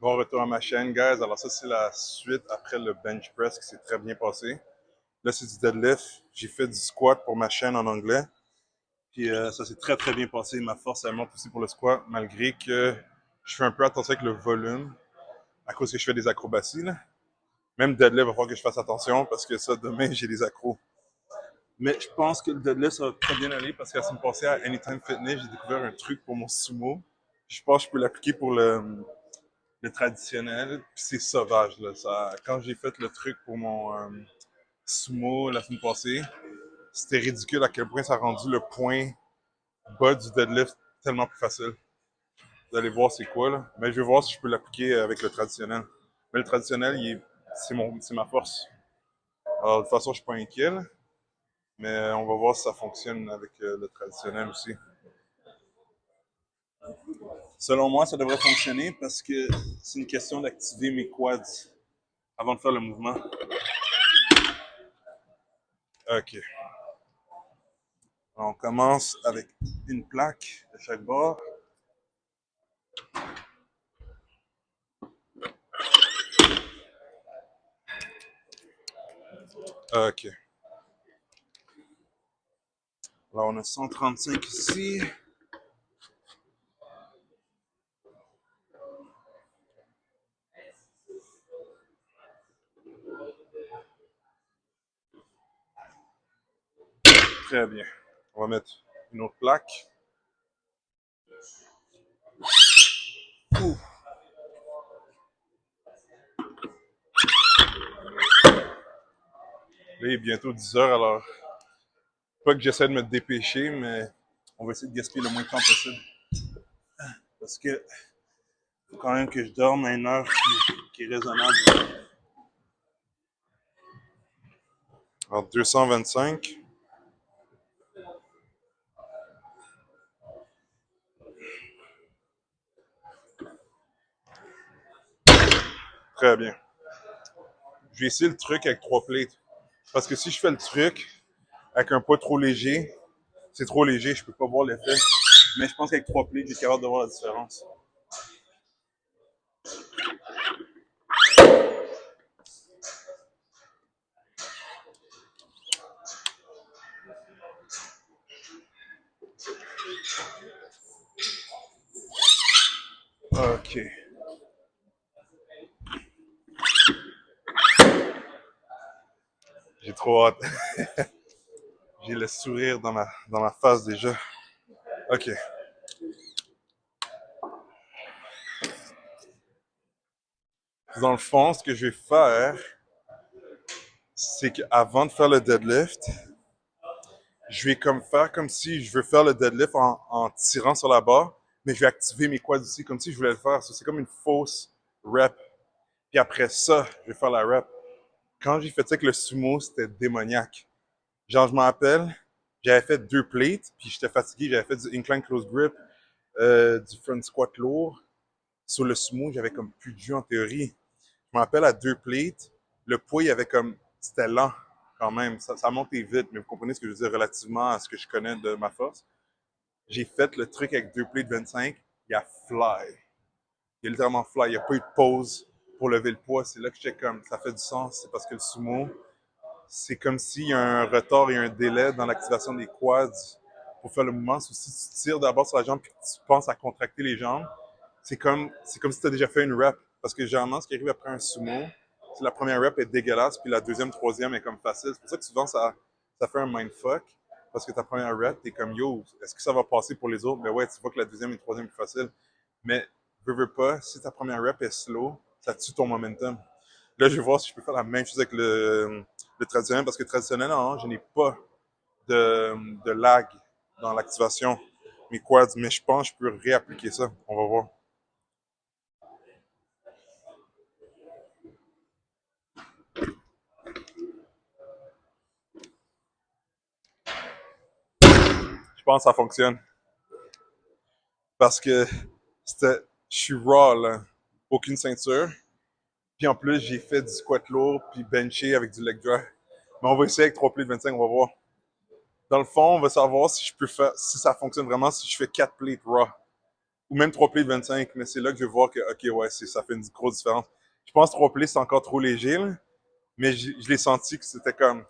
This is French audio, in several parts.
Bon retour à ma chaîne, guys. Alors ça, c'est la suite après le bench press qui s'est très bien passé. Là, c'est du deadlift. J'ai fait du squat pour ma chaîne en anglais. Puis ça s'est très très bien passé. Ma force, elle monte aussi pour le squat, malgré que je fais un peu attention avec le volume, à cause que je fais des acrobaties. Là. Même deadlift, il va falloir que je fasse attention, parce que ça, demain, j'ai des accros. Mais je pense que le deadlift, ça va très bien aller, parce que la semaine passée, à Anytime Fitness, j'ai découvert un truc pour mon sumo. Je pense que je peux l'appliquer pour le traditionnel, puis c'est sauvage. Là. Ça, quand j'ai fait le truc pour mon sumo la semaine passée, c'était ridicule à quel point ça a rendu le point bas du deadlift tellement plus facile. Vous allez voir c'est quoi, là. Mais je vais voir si je peux l'appliquer avec le traditionnel. Mais le traditionnel, c'est ma force. Alors, de toute façon, je suis pas inquiet, là. Mais on va voir si ça fonctionne avec le traditionnel aussi. Selon moi, ça devrait fonctionner parce que c'est une question d'activer mes quads avant de faire le mouvement. OK. On commence avec une plaque de chaque bord. OK. Là, on a 135 ici. Très bien. On va mettre une autre plaque. Ouh. Là, il est bientôt 10 heures, alors pas que j'essaie de me dépêcher, mais on va essayer de gaspiller le moins de temps possible. Parce que faut quand même que je dorme à une heure qui est raisonnable. Alors, 225. Très bien. Je vais essayer le truc avec 3 plates. Parce que si je fais le truc avec un poids trop léger, c'est trop léger, je peux pas voir l'effet. Mais je pense qu'avec 3 plates, j'ai capable de voir la différence. OK. J'ai trop hâte. J'ai le sourire dans ma face déjà. OK. Dans le fond, ce que je vais faire, c'est qu'avant de faire le deadlift, je vais comme faire comme si je veux faire le deadlift en tirant sur la barre, mais je vais activer mes quads aussi, comme si je voulais le faire. C'est comme une fausse rep. Puis après ça, je vais faire la rep. Quand j'ai fait ça avec le sumo, c'était démoniaque. Genre, je m'en rappelle, j'avais fait 2 plates, puis j'étais fatigué, j'avais fait du incline close grip, du front squat lourd. Sur le sumo, j'avais comme plus de jus en théorie. Je me rappelle à 2 plates, le poids, il avait comme, c'était lent quand même. Ça montait vite, mais vous comprenez ce que je veux dire relativement à ce que je connais de ma force. J'ai fait le truc avec 2 plates 25, il y a fly. Il y a littéralement fly, il n'y a pas eu de pause pour lever le poids. C'est là que j'étais comme, ça fait du sens. C'est parce que le sumo, c'est comme s'il y a un retard et un délai dans l'activation des quads pour faire le mouvement. Si tu tires d'abord sur la jambe puis que tu penses à contracter les jambes, c'est comme si tu as déjà fait une rep. Parce que généralement, ce qui arrive après un sumo, c'est la première rep est dégueulasse, puis la deuxième, troisième est comme facile. C'est pour ça que souvent, ça fait un mindfuck. Parce que ta première rep, t'es comme yo, est-ce que ça va passer pour les autres? Mais ouais, tu vois que la deuxième et la troisième est plus facile. Mais veux pas, si ta première rep est slow, ça tue ton momentum. Là, je vais voir si je peux faire la même chose avec le traditionnel, parce que traditionnel, non, je n'ai pas de lag dans l'activation, mes quads, mais je pense que je peux réappliquer ça. On va voir. Je pense que ça fonctionne. Parce que je suis raw, là. Aucune ceinture. Puis en plus, j'ai fait du squat lourd, puis benché avec du leg drive. Mais on va essayer avec 3 plates 25, on va voir. Dans le fond, on va savoir si je peux faire, si ça fonctionne vraiment si je fais 4 plates raw. ou même 3 plays de 25, mais c'est là que je vais voir que, ok, ouais, ça fait une grosse différence. Je pense que 3 plays, c'est encore trop léger, là, mais je l'ai senti que c'était comme,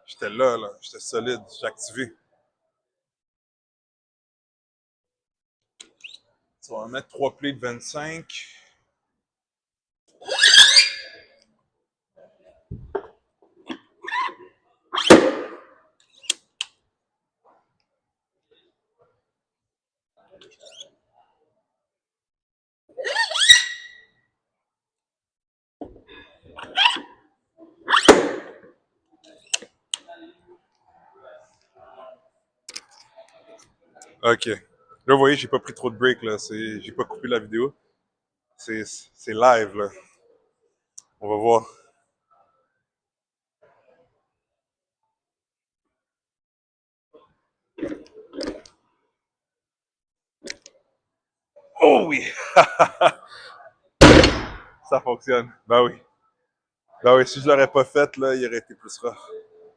j'étais là, j'étais solide, j'ai activé. Ça va mettre 3 plays de 25. Ok. Là, vous voyez, j'ai pas pris trop de break, là. J'ai pas coupé la vidéo. C'est live, là. On va voir. Oh oui! Ça fonctionne. Ben oui. Ben oui, si je l'aurais pas fait, là, il aurait été plus rough.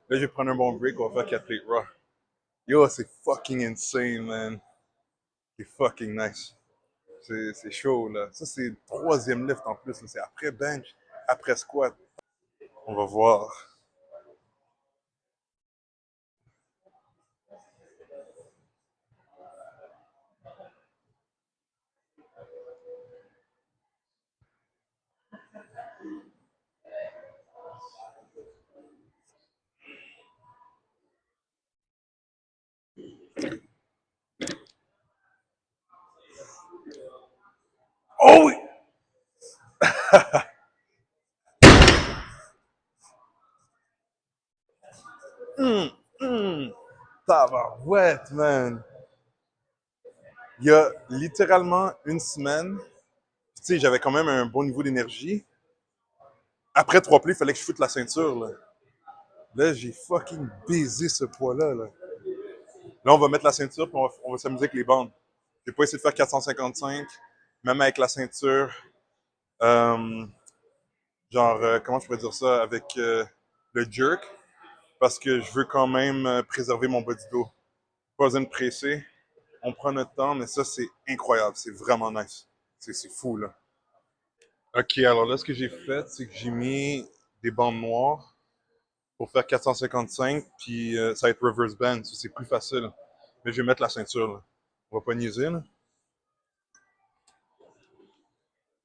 Là, je vais prendre un bon break, on va faire 4 plates raw. Yo, c'est fucking insane, man. C'est fucking nice. C'est chaud, là. Ça, c'est le troisième lift en plus. C'est après bench, après squat. On va voir. Oh oui! Hum, hum. Tabarouette, man. Il y a littéralement une semaine, tu sais, j'avais quand même un bon niveau d'énergie. Après 3 plis, il fallait que je foute la ceinture, là. Là, j'ai fucking baisé ce poids-là, là. Là, on va mettre la ceinture, puis on va s'amuser avec les bandes. J'ai pas essayé de faire 455, même avec la ceinture. Euh, comment je pourrais dire ça, avec le jerk, parce que je veux quand même préserver mon bas du dos. Pas besoin de presser. On prend notre temps, mais ça, c'est incroyable. C'est vraiment nice. C'est fou, là. Ok, alors là, ce que j'ai fait, c'est que j'ai mis des bandes noires pour faire 455, puis ça va être reverse band, ça, c'est plus facile. Mais je vais mettre la ceinture, là. On va pas niaiser, là.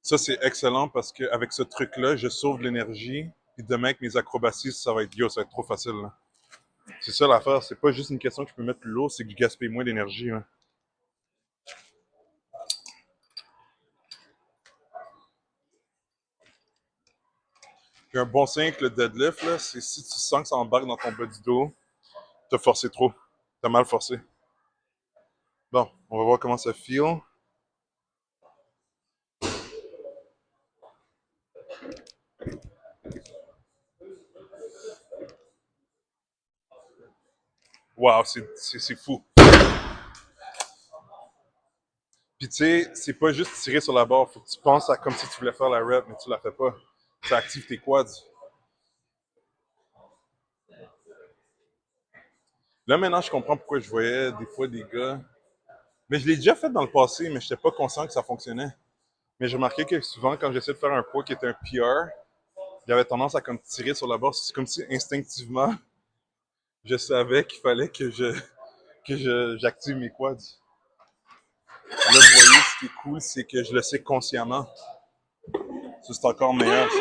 Ça, c'est excellent parce qu'avec ce truc-là, je sauve de l'énergie. Puis demain, avec mes acrobaties, ça va être trop facile, là. C'est ça l'affaire, c'est pas juste une question que je peux mettre plus lourd, c'est que je gaspille moins d'énergie, hein. Puis un bon signe avec le deadlift, là, c'est si tu sens que ça embarque dans ton bas du dos, t'as forcé trop. T'as mal forcé. Bon, on va voir comment ça feel. Wow, c'est fou. Puis tu sais, c'est pas juste tirer sur la barre, faut que tu penses à comme si tu voulais faire la rep, mais tu la fais pas. Ça active tes quads. Là maintenant, je comprends pourquoi je voyais des fois des gars. Mais je l'ai déjà fait dans le passé, mais je n'étais pas conscient que ça fonctionnait. Mais j'ai remarqué que souvent, quand j'essayais de faire un poids qui était un PR, j'avais tendance à comme tirer sur la barre. C'est comme si instinctivement, je savais qu'il fallait j'active mes quads. Là, vous voyez, ce qui est cool, c'est que je le sais consciemment. Ça, c'est encore meilleur, ça.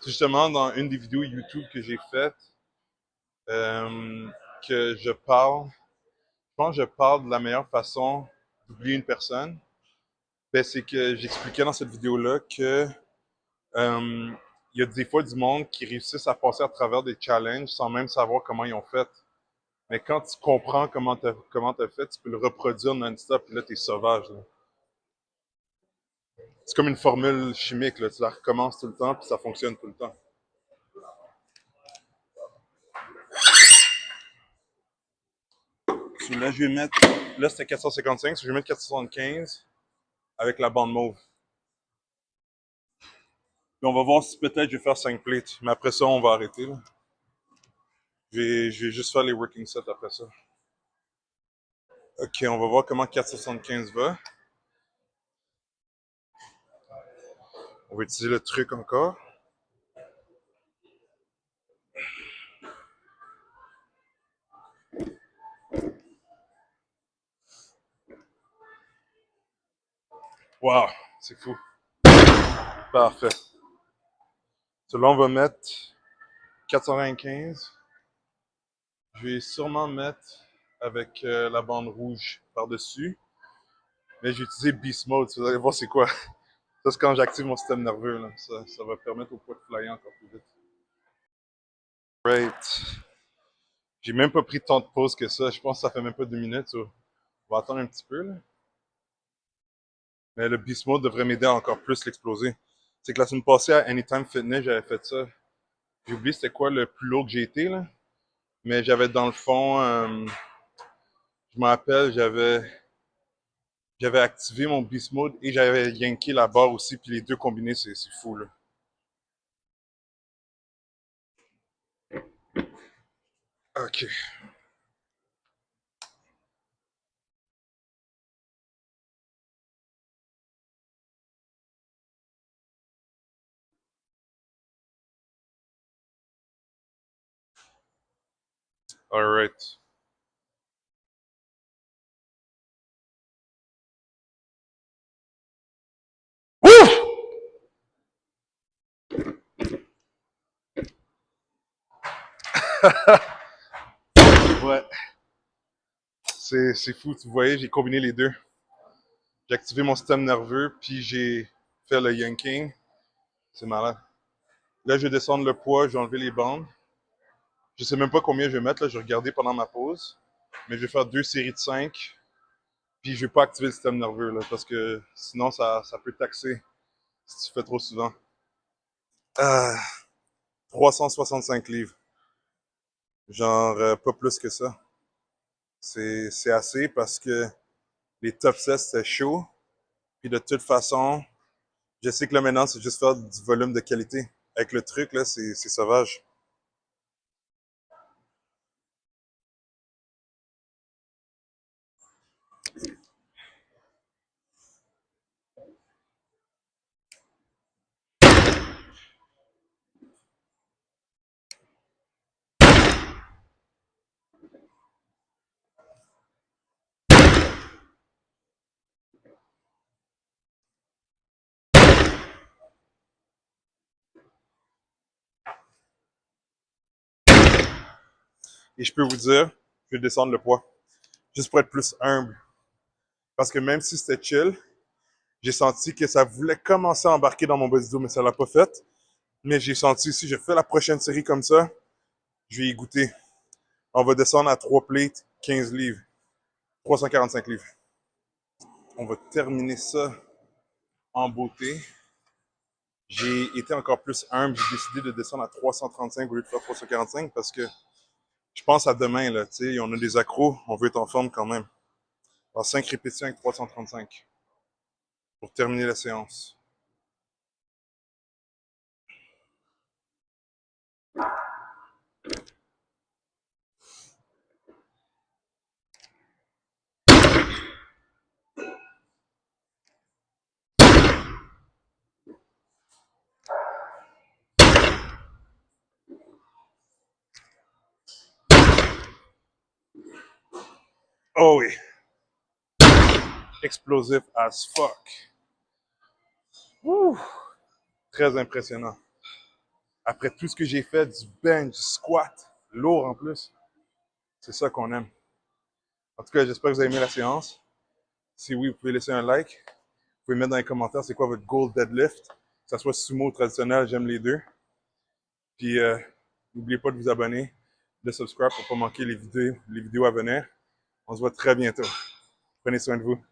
Justement, dans une des vidéos YouTube que j'ai faites, euh, que je pense que je parle de la meilleure façon d'oublier une personne. Ben, c'est que j'expliquais dans cette vidéo-là que euh, il y a des fois du monde qui réussissent à passer à travers des challenges sans même savoir comment ils ont fait. Mais quand tu comprends comment t'as fait, tu peux le reproduire non-stop, et là, t'es sauvage, là. C'est comme une formule chimique, là. Tu la recommences tout le temps, puis ça fonctionne tout le temps. Là, je vais mettre. Là, c'était 455, je vais mettre 475 avec la bande mauve. Puis on va voir si peut-être je vais faire 5 plates. Mais après ça, on va arrêter, là. Je vais juste faire les working sets après ça. Ok, on va voir comment 475 va. On va utiliser le truc encore. Wow, c'est fou. Parfait. Là, on va mettre 495. Je vais sûrement mettre avec la bande rouge par-dessus. Mais j'ai utilisé Beast Mode. Vous allez voir c'est quoi. Ça, c'est quand j'active mon système nerveux. Là. Ça va permettre au poids de flyer encore plus vite. Right. J'ai même pas pris tant de pause que ça. Je pense que ça fait même pas 2 minutes. On va attendre un petit peu. Là. Mais le Beast Mode devrait m'aider à encore plus l'exploser. C'est que la semaine passée à Anytime Fitness, j'avais fait ça. J'ai oublié c'était quoi le plus lourd que j'ai été. Là. Mais j'avais dans le fond, je me rappelle, j'avais activé mon Beast Mode et j'avais yanké la barre aussi. Puis les deux combinés, c'est fou. Là. Ok. Alright. Ouais. C'est fou, tu voyais, j'ai combiné les deux. J'ai activé mon système nerveux, puis j'ai fait le yanking. C'est malade. Là, je vais descendre le poids, je vais enlever les bandes. Je sais même pas combien je vais mettre, là, je vais regarder pendant ma pause. Mais je vais faire 2 séries de 5. Puis je vais pas activer le système nerveux, là, parce que sinon, ça peut taxer si tu fais trop souvent. Ah, 365 livres. Genre, pas plus que ça. C'est assez parce que les top sets, c'était chaud. Puis de toute façon, je sais que là maintenant, c'est juste faire du volume de qualité. Avec le truc, là, c'est sauvage. Et je peux vous dire, je vais descendre le poids. Juste pour être plus humble. Parce que même si c'était chill, j'ai senti que ça voulait commencer à embarquer dans mon bas du dos, mais ça l'a pas fait. Mais j'ai senti, si je fais la prochaine série comme ça, je vais y goûter. On va descendre à 3 plates, 15 livres. 345 livres. On va terminer ça en beauté. J'ai été encore plus humble. J'ai décidé de descendre à 335 au lieu de faire 345 parce que je pense à demain, là, tu sais, on a des accros, on veut être en forme quand même. Alors 5 répétitions avec 335 pour terminer la séance. Oh oui, explosif as fuck. Ouh, très impressionnant. Après tout ce que j'ai fait, du bench, du squat, lourd en plus, c'est ça qu'on aime. En tout cas, j'espère que vous avez aimé la séance. Si oui, vous pouvez laisser un like. Vous pouvez mettre dans les commentaires c'est quoi votre goal deadlift. Que ça soit sumo ou traditionnel, j'aime les deux. Puis n'oubliez pas de vous abonner, de subscribe pour ne pas manquer les vidéos à venir. On se voit très bientôt. Prenez soin de vous.